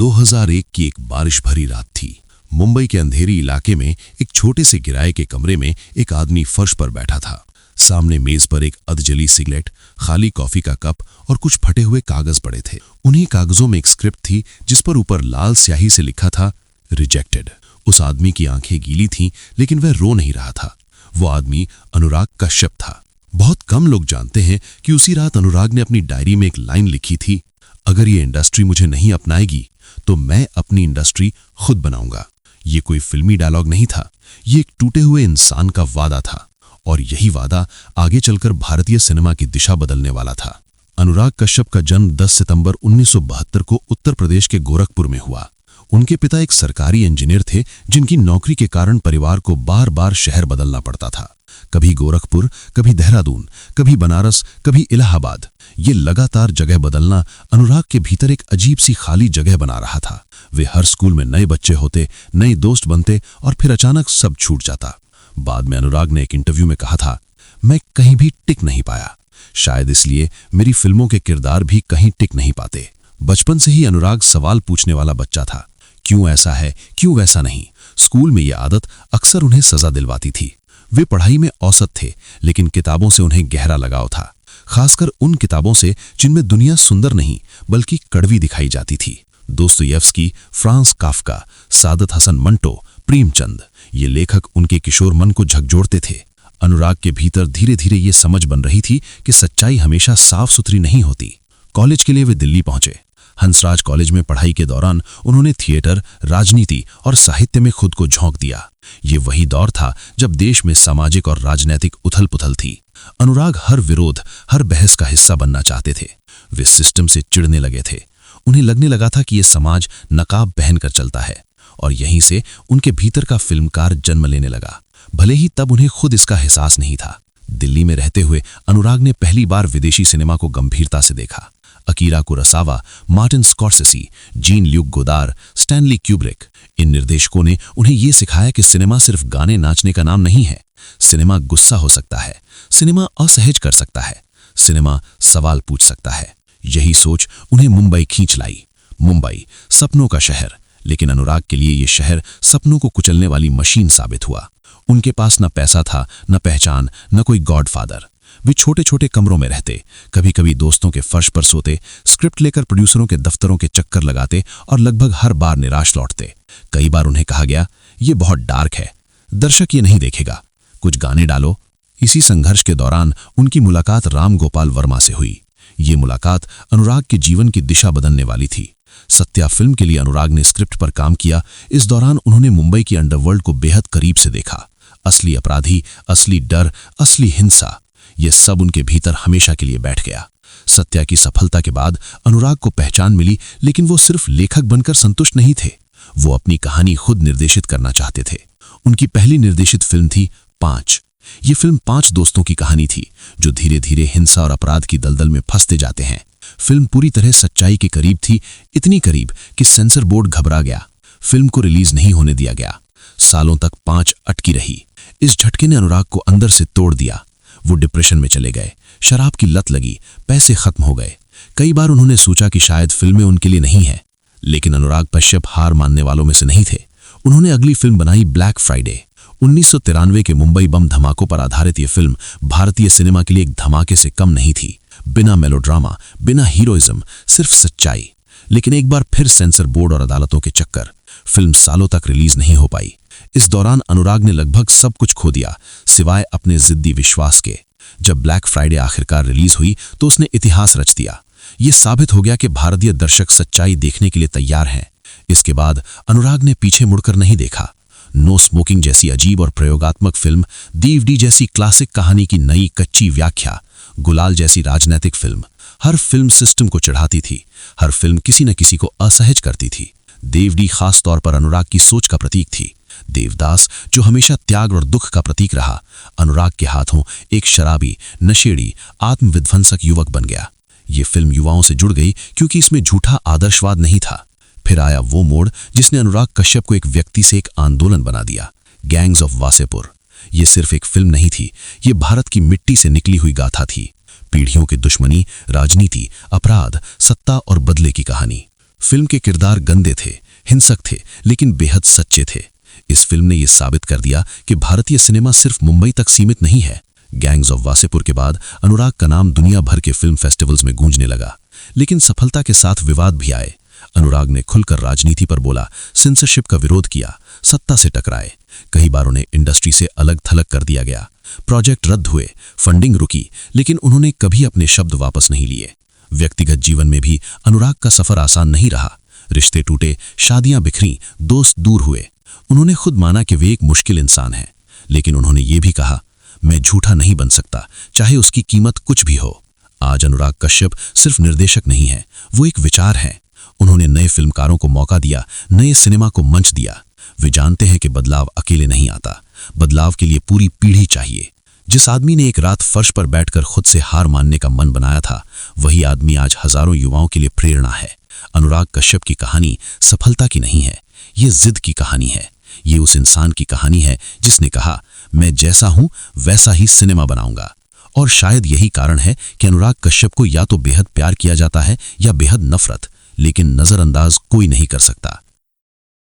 2001 की एक बारिश भरी रात थी। मुंबई के अंधेरी इलाके में एक छोटे से किराए के कमरे में एक आदमी फर्श पर बैठा था। सामने मेज पर एक अधजली सिगरेट, खाली कॉफी का कप और कुछ फटे हुए कागज पड़े थे। उन्हीं कागजों में एक स्क्रिप्ट थी जिस पर ऊपर लाल स्याही से लिखा था रिजेक्टेड। उस आदमी की आंखें गीली थीं, लेकिन वह रो नहीं रहा था। वो आदमी अनुराग कश्यप था। बहुत कम लोग जानते हैं कि उसी रात अनुराग ने अपनी डायरी में एक लाइन लिखी थी, अगर ये इंडस्ट्री मुझे नहीं अपनाएगी तो मैं अपनी इंडस्ट्री खुद बनाऊंगा। ये कोई फिल्मी डायलॉग नहीं था, ये एक टूटे हुए इंसान का वादा था, और यही वादा आगे चलकर भारतीय सिनेमा की दिशा बदलने वाला था। अनुराग कश्यप का जन्म 10 सितंबर 1972 को उत्तर प्रदेश के गोरखपुर में हुआ। उनके पिता एक सरकारी इंजीनियर थे, जिनकी नौकरी के कारण परिवार को बार बार शहर बदलना पड़ता था। कभी गोरखपुर, कभी देहरादून, कभी बनारस, कभी इलाहाबाद। ये लगातार जगह बदलना अनुराग के भीतर एक अजीब सी खाली जगह बना रहा था। वे हर स्कूल में नए बच्चे होते, नए दोस्त बनते और फिर अचानक सब छूट जाता। बाद में अनुराग ने एक इंटरव्यू में कहा था, मैं कहीं भी टिक नहीं पाया। शायद इसलिए मेरी फिल्मों के किरदार भी कहीं टिक नहीं पाते। बचपन से ही अनुराग सवाल पूछने वाला बच्चा था। क्यों ऐसा है, क्यों वैसा नहीं। स्कूल में यह आदत अक्सर उन्हें सजा दिलवाती थी। वे पढ़ाई में औसत थे, लेकिन किताबों से उन्हें गहरा लगाव था, खासकर उन किताबों से जिनमें दुनिया सुंदर नहीं बल्कि कड़वी दिखाई जाती थी। Dostoevsky, France Kafka, Saadat Hasan Manto, Premchand, ये लेखक उनके किशोर मन को झकझोरते थे। अनुराग के भीतर धीरे धीरे ये समझ बन रही थी कि सच्चाई हमेशा साफ सुथरी नहीं होती। कॉलेज के लिए वे दिल्ली पहुंचे। हंसराज कॉलेज में पढ़ाई के दौरान उन्होंने थिएटर, राजनीति और साहित्य में खुद को झोंक दिया। ये वही दौर था जब देश में सामाजिक और राजनीतिक उथल पुथल थी। अनुराग हर विरोध, हर बहस का हिस्सा बनना चाहते थे। वे सिस्टम से चिढ़ने लगे थे। उन्हें लगने लगा था कि ये समाज नकाब पहनकर चलता है, और यहीं से उनके भीतर का फिल्मकार जन्म लेने लगा, भले ही तब उन्हें खुद इसका एहसास नहीं था। दिल्ली में रहते हुए अनुराग ने पहली बार विदेशी सिनेमा को गंभीरता से देखा। Akira Kurosawa, Martin Scorsese, Jean Luc Godard, Stanley Kubrick, इन निर्देशकों ने उन्हें यह सिखाया कि सिनेमा सिर्फ गाने नाचने का नाम नहीं है। सिनेमा गुस्सा हो सकता है, सिनेमा असहज कर सकता है, सिनेमा सवाल पूछ सकता है। यही सोच उन्हें मुंबई खींच लाई। मुंबई सपनों का शहर, लेकिन अनुराग के लिए यह शहर सपनों को कुचलने वाली मशीन साबित हुआ। उनके पास न पैसा था, न पहचान, न कोई गॉडफादर। वे छोटे छोटे कमरों में रहते, कभी कभी दोस्तों के फर्श पर सोते, स्क्रिप्ट लेकर प्रोड्यूसरों के दफ्तरों के चक्कर लगाते और लगभग हर बार निराश लौटते। कई बार उन्हें कहा गया, ये बहुत डार्क है, दर्शक ये नहीं देखेगा, कुछ गाने डालो। इसी संघर्ष के दौरान उनकी मुलाकात राम गोपाल वर्मा से हुई। ये मुलाकात अनुराग के जीवन की दिशा बदलने वाली थी। सत्या फिल्म के लिए अनुराग ने स्क्रिप्ट पर काम किया। इस दौरान उन्होंने मुंबई की अंडरवर्ल्ड को बेहद करीब से देखा। असली अपराधी, असली डर, असली हिंसा, ये सब उनके भीतर हमेशा के लिए बैठ गया। सत्या की सफलता के बाद अनुराग को पहचान मिली, लेकिन वो सिर्फ लेखक बनकर संतुष्ट नहीं थे। वो अपनी कहानी खुद निर्देशित करना चाहते थे। उनकी पहली निर्देशित फिल्म थी 5। ये फिल्म 5 दोस्तों की कहानी थी जो धीरे धीरे हिंसा और अपराध की दलदल में फंसते जाते हैं। फिल्म पूरी तरह सच्चाई के करीब थी, इतनी करीब कि सेंसर बोर्ड घबरा गया। फिल्म को रिलीज नहीं होने दिया गया। सालों तक 5 अटकी रही। इस झटके ने अनुराग को अंदर से तोड़ दिया। वो डिप्रेशन में चले गए, शराब की लत लगी, पैसे खत्म हो गए। कई बार उन्होंने सोचा कि शायद फिल्में उनके लिए नहीं है, लेकिन अनुराग कश्यप हार मानने वालों में से नहीं थे। उन्होंने अगली फिल्म बनाई ब्लैक फ्राइडे। 1993 के मुंबई बम धमाकों पर आधारित ये फिल्म भारतीय सिनेमा के लिए एक धमाके से कम नहीं थी। बिना मेलोड्रामा, बिना हीरोइज्म, सिर्फ सच्चाई। लेकिन एक बार फिर सेंसर बोर्ड और अदालतों के चक्कर, फिल्म सालों तक रिलीज नहीं हो पाई। इस दौरान अनुराग ने लगभग सब कुछ खो दिया, सिवाय अपने जिद्दी विश्वास के। जब ब्लैक फ्राइडे आखिरकार रिलीज हुई तो उसने इतिहास रच दिया। ये साबित हो गया कि भारतीय दर्शक सच्चाई देखने के लिए तैयार हैं। इसके बाद अनुराग ने पीछे मुड़कर नहीं देखा। नो स्मोकिंग जैसी अजीब और प्रयोगात्मक फिल्म, दीवडी जैसी क्लासिक कहानी की नई कच्ची व्याख्या, गुलाल जैसी राजनैतिक फिल्म, हर फिल्म सिस्टम को चढ़ाती थी। हर फिल्म किसी न किसी को असहज करती थी। देवडी खास तौर पर अनुराग की सोच का प्रतीक थी। देवदास, जो हमेशा त्याग और दुख का प्रतीक रहा, अनुराग के हाथों एक शराबी, नशेड़ी, आत्मविध्वंसक युवक बन गया। ये फिल्म युवाओं से जुड़ गई क्योंकि इसमें झूठा आदर्शवाद नहीं था। फिर आया वो मोड़ जिसने अनुराग कश्यप को एक व्यक्ति से एक आंदोलन बना दिया, गैंग्स ऑफ वासेपुर। ये सिर्फ एक फिल्म नहीं थी, ये भारत की मिट्टी से निकली हुई गाथा थी। पीढ़ियों की दुश्मनी, राजनीति, अपराध, सत्ता और बदले की कहानी। फिल्म के किरदार गंदे थे, हिंसक थे, लेकिन बेहद सच्चे थे। इस फिल्म ने यह साबित कर दिया कि भारतीय सिनेमा सिर्फ मुंबई तक सीमित नहीं है। गैंग्स ऑफ वासेपुर के बाद अनुराग का नाम दुनिया भर के फिल्म फेस्टिवल्स में गूंजने लगा, लेकिन सफलता के साथ विवाद भी आए। अनुराग ने खुलकर राजनीति पर बोला, सेंसरशिप का विरोध किया, सत्ता से टकराए। कई बार उन्हें इंडस्ट्री से अलग थलग कर दिया गया, प्रोजेक्ट रद्द हुए, फंडिंग रुकी, लेकिन उन्होंने कभी अपने शब्द वापस नहीं लिए। व्यक्तिगत जीवन में भी अनुराग का सफर आसान नहीं रहा। रिश्ते टूटे, शादियां बिखरीं, दोस्त दूर हुए। उन्होंने खुद माना कि वे एक मुश्किल इंसान हैं, लेकिन उन्होंने ये भी कहा, मैं झूठा नहीं बन सकता, चाहे उसकी कीमत कुछ भी हो। आज अनुराग कश्यप सिर्फ निर्देशक नहीं है, वो एक विचार है। उन्होंने नए फिल्मकारों को मौका दिया, नए सिनेमा को मंच दिया। वे जानते हैं कि बदलाव अकेले नहीं आता, बदलाव के लिए पूरी पीढ़ी चाहिए। जिस आदमी ने एक रात फर्श पर बैठकर खुद से हार मानने का मन बनाया था, वही आदमी आज हजारों युवाओं के लिए प्रेरणा है। अनुराग कश्यप की कहानी सफलता की नहीं है, ये जिद की कहानी है। ये उस इंसान की कहानी है जिसने कहा, मैं जैसा हूं वैसा ही सिनेमा बनाऊंगा। और शायद यही कारण है कि अनुराग कश्यप को या तो बेहद प्यार किया जाता है या बेहद नफरत, लेकिन नजरअंदाज कोई नहीं कर सकता।